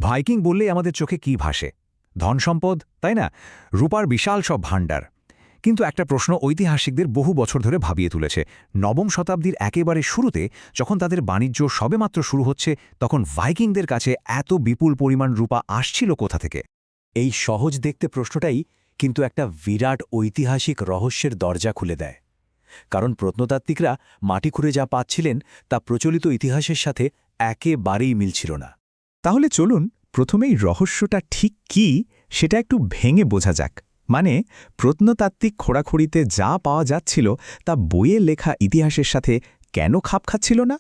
Viking বললেই আমাদের চোখে কি ভাসে? ধনসম্পদ, তাই না? রূপার বিশাল সব ভাণ্ডার। কিন্তু একটা প্রশ্ন ঐতিহাসিকদের বহু বছর ধরে ভাবিয়ে তুলেছে। নবম শতাব্দীর একেবারে শুরুতে, যখন তাদের বাণিজ্য সবেমাত্র শুরু হচ্ছে, তখন ভাইকিংদের কাছে এত বিপুল পরিমাণ রূপা আসছিল কোথা থেকে? এই সহজ দেখতে প্রশ্নটাই কিন্তু একটা বিরাট ঐতিহাসিক রহস্যের দরজা খুলে দেয়। কারণ প্রত্নতাত্ত্বিকরা মাটি খুঁড়ে যা পাচ্ছিলেন তা প্রচলিত ইতিহাসের সাথে একেবারেই মিলছিল না। তাহলে চলুন প্রথমেই রহস্যটা ঠিক কি সেটা একটু ভেঙে বোঝা যাক। মানে, প্রত্নতাত্ত্বিক খোঁড়াখুড়িতে যা পাওয়া যাচ্ছিল তা বইয়ে লেখা ইতিহাসের সাথে কেন খাপ খাচ্ছিল না?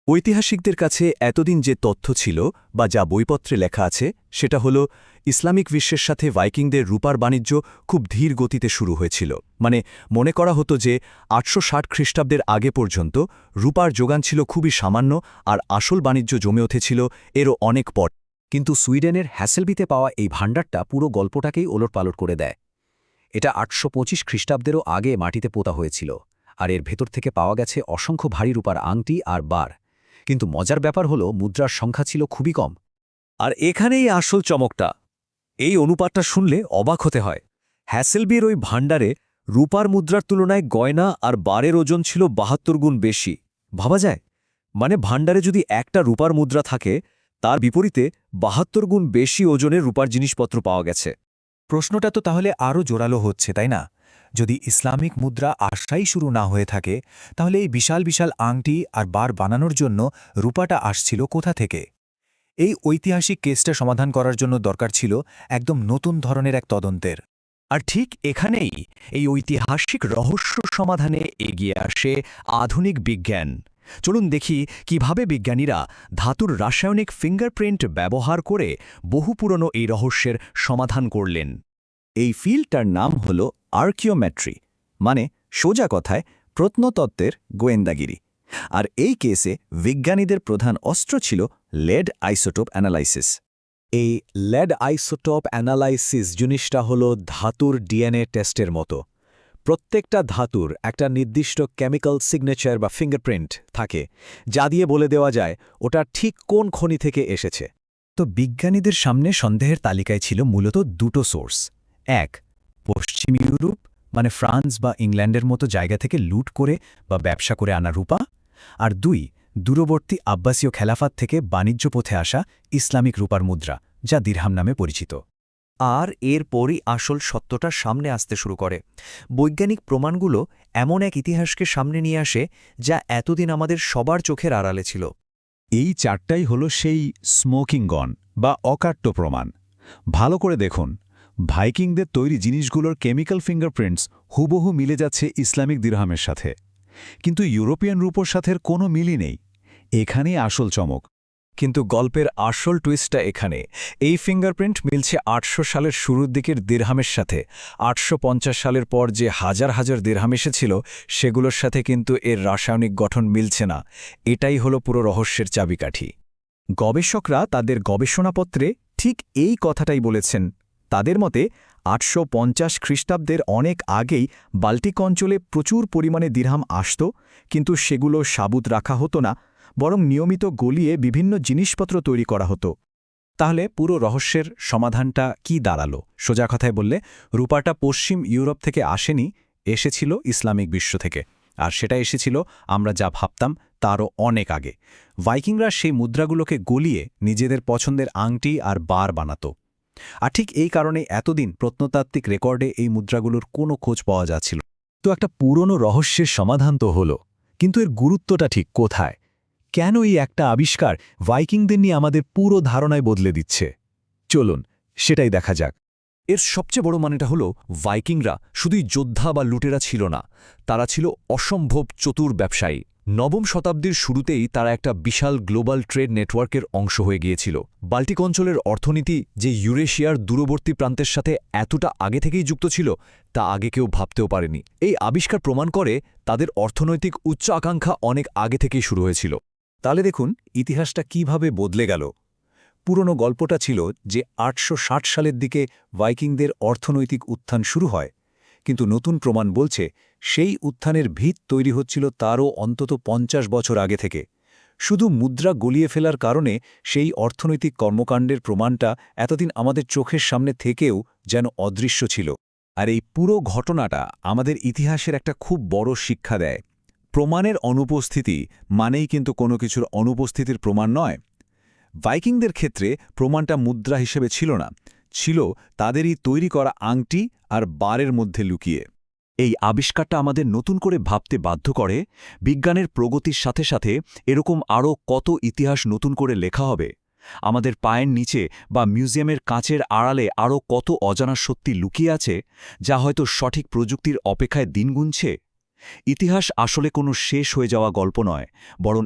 ঐতিহাসিকদের কাছে এতদিন যে তথ্য ছিল বা যা বইপত্রে লেখা আছে, সেটা হলো ইসলামিক বিশ্বের সাথে ভাইকিংদের রূপার বাণিজ্য খুব ধীর গতিতে শুরু হয়েছিল। মানে মনে করা হতো যে ৮৬০ খ্রিস্টাব্দের আগে পর্যন্ত রূপার যোগান ছিল খুবই সামান্য, আর আসল বাণিজ্য জমে উঠেছিল এরও অনেক পর। কিন্তু সুইডেনের হ্যাসেলবিতে পাওয়া এই ভাণ্ডারটা পুরো গল্পটাকেই ওলটপালট করে দেয়। এটা ৮২৫ খ্রিস্টাব্দেরও আগে মাটিতে পোতা হয়েছিল, আর এর ভেতর থেকে পাওয়া গেছে অসংখ্য ভারী রূপার আংটি আর বার। কিন্তু মজার ব্যাপার হলো মুদ্রার সংখ্যা ছিল খুবই কম। আর এখানেই আসল চমকটা। এই অনুপাতটা শুনলে অবাক হতে হয়। হ্যাসেলবির ওই ভাণ্ডারে রূপার মুদ্রার তুলনায় গয়না আর বারের ওজন ছিল ৭২ গুণ বেশি। ভাবা যায়? মানে ভাণ্ডারে যদি একটা রূপার মুদ্রা থাকে, তার বিপরীতে ৭২ গুণ বেশি ওজনের রূপার জিনিসপত্র পাওয়া গেছে। প্রশ্নটা তো তাহলে আরও জোরালো হচ্ছে, তাই না? যদি ইসলামিক মুদ্রা আসাই শুরু না হয়ে থাকে, তাহলে এই বিশাল বিশাল আংটি আর বার বানানোর জন্য রূপাটা আসছিল কোথা থেকে? এই ঐতিহাসিক কেসটা সমাধান করার জন্য দরকার ছিল একদম নতুন ধরনের এক তদন্তের। আর ঠিক এখানেই এই ঐতিহাসিক রহস্য সমাধানে এগিয়ে আসে আধুনিক বিজ্ঞান। চলুন দেখি কিভাবে বিজ্ঞানীরা ধাতুর রাসায়নিক ফিঙ্গারপ্রিন্ট ব্যবহার করে বহু পুরনো এই রহস্যের সমাধান করলেন। এই ফিল্ডটার নাম হল আর্কিওমেট্রি, মানে সোজা কথায় প্রত্নতত্ত্বের গোয়েন্দাগিরি। আর এই কেসে বিজ্ঞানীদের প্রধান অস্ত্র ছিল লেড আইসোটোপ অ্যানালাইসিস। এই লেড আইসোটোপ অ্যানালাইসিস জিনিসটা হলো ধাতুর ডিএনএ টেস্টের মতো। প্রত্যেকটা ধাতুর একটা নির্দিষ্ট কেমিক্যাল সিগনেচার বা ফিঙ্গারপ্রিন্ট থাকে, যা দিয়ে বলে দেওয়া যায় ওটা ঠিক কোন খনি থেকে এসেছে। তো বিজ্ঞানীদের সামনে সন্দেহের তালিকায় ছিল মূলত দুটো সোর্স। এক, পশ্চিম ইউরোপ, মানে ফ্রান্স বা ইংল্যান্ডের মতো জায়গা থেকে লুট করে বা ব্যবসা করে আনা রূপা। আর দুই, দূরবর্তী আব্বাসীয় খেলাফাত থেকে বাণিজ্য পথে আসা ইসলামিক রূপার মুদ্রা, যা দিরহাম নামে পরিচিত। আর এরপরই আসল সত্যটা সামনে আসতে শুরু করে। বৈজ্ঞানিক প্রমাণগুলো এমন এক ইতিহাসকে সামনে নিয়ে আসে যা এতদিন আমাদের সবার চোখের আড়ালে ছিল। এই চারটাই হলো সেই স্মোকিং গন বা অকাট্য প্রমাণ। ভালো করে দেখুন, ভাইকিংদের তৈরি জিনিসগুলোর কেমিক্যাল ফিঙ্গারপ্রিন্টস হুবহু মিলে যাচ্ছে ইসলামিক দিরহামের সাথে। কিন্তু ইউরোপিয়ান রূপোর সাথে কোনো মিলই নেই। এখানেই আসল চমক। কিন্তু গল্পের আসল টুইস্টটা এখানে। এই ফিঙ্গারপ্রিন্ট মিলছে ৮০০ সালের শুরুর দিকের দিরহামের সাথে। ৮৫০ সালের পর যে হাজার হাজার দিরহাম এসেছিল, সেগুলোর সাথে কিন্তু এর রাসায়নিক গঠন মিলছে না। এটাই হলো পুরো রহস্যের চাবিকাঠি। গবেষকরা তাদের গবেষণাপত্রে ঠিক এই কথাটাই বলেছেন। তাদের মতে ৮৫০ খ্রিস্টাব্দের অনেক আগেই বাল্টিক অঞ্চলে প্রচুর পরিমাণে দিরহাম আসত, কিন্তু সেগুলো সাবুত রাখা হতো না, বরং নিয়মিত গলিয়ে বিভিন্ন জিনিসপত্র তৈরি করা হতো। তাহলে পুরো রহস্যের সমাধানটা কি দাঁড়ালো? সোজা কথায় বললে, রূপাটা পশ্চিম ইউরোপ থেকে আসেনি, এসেছিল ইসলামিক বিশ্ব থেকে। আর সেটা এসেছিল আমরা যা ভাবতাম তারও অনেক আগে। ভাইকিংরা সেই মুদ্রাগুলোকে গলিয়ে নিজেদের পছন্দের আংটি আর বার বানাত। আর ঠিক এই কারণে এতদিন প্রত্নতাত্ত্বিক রেকর্ডে এই মুদ্রাগুলোর কোনো খোঁজ পাওয়া যাচ্ছিল। তো একটা পুরনো রহস্যের সমাধান তো হলো, কিন্তু এর গুরুত্বটা ঠিক কোথায়? কেন এই একটা আবিষ্কার ভাইকিংদের নিয়ে আমাদের পুরো ধারণায় বদলে দিচ্ছে? চলুন সেটাই দেখা যাক। এর সবচেয়ে বড় মানেটা হলো, ভাইকিংরা শুধুই যোদ্ধা বা লুটেরা ছিল না, তারা ছিল অসম্ভব চতুর ব্যবসায়ী। নবম শতাব্দীর শুরুতেই তারা একটা বিশাল গ্লোবাল ট্রেড নেটওয়ার্কের অংশ হয়ে গিয়েছিল। বাল্টিক অঞ্চলের অর্থনীতি যে ইউরেশিয়ার দূরবর্তী প্রান্তের সাথে এতটা আগে থেকেই যুক্ত ছিল, তা আগে কেউ ভাবতেও পারেনি। এই আবিষ্কার প্রমাণ করে তাদের অর্থনৈতিক উচ্চ আকাঙ্ক্ষা অনেক আগে থেকেই শুরু হয়েছিল। তাহলে দেখুন ইতিহাসটা কিভাবে বদলে গেল। পুরনো গল্পটা ছিল যে ৮৬০ সালের দিকে ভাইকিংদের অর্থনৈতিক উত্থান শুরু হয়, কিন্তু নতুন প্রমাণ বলছে সেই উত্থানের ভিত তৈরি হচ্ছিল তারও অন্তত ৫০ বছর আগে থেকে। শুধু মুদ্রা গলিয়ে ফেলার কারণে সেই অর্থনৈতিক কর্মকাণ্ডের প্রমাণটা এতদিন আমাদের চোখের সামনে থেকেও যেন অদৃশ্য ছিল। আর এই পুরো ঘটনাটা আমাদের ইতিহাসের একটা খুব বড় শিক্ষা দেয়। প্রমাণের অনুপস্থিতি মানেই কিন্তু কোনো কিছুর অনুপস্থিতির প্রমাণ নয়। ভাইকিংদের ক্ষেত্রে প্রমাণটা মুদ্রা হিসেবে ছিল না, ছিল তাদেরই তৈরি করা আংটি আর বারের মধ্যে লুকিয়ে। এই আবিষ্কারটা আমাদের নতুন করে ভাবতে বাধ্য করে, বিজ্ঞানের প্রগতির সাথে সাথে এরকম আরও কত ইতিহাস নতুন করে লেখা হবে। আমাদের পায়ের নিচে বা মিউজিয়ামের কাঁচের আড়ালে আরও কত অজানা সত্যি লুকিয়ে আছে, যা হয়তো সঠিক প্রযুক্তির অপেক্ষায় দিন গুনছে। ইতিহাস আসলে কোনো শেষ হয়ে যাওয়া গল্প নয়, বরং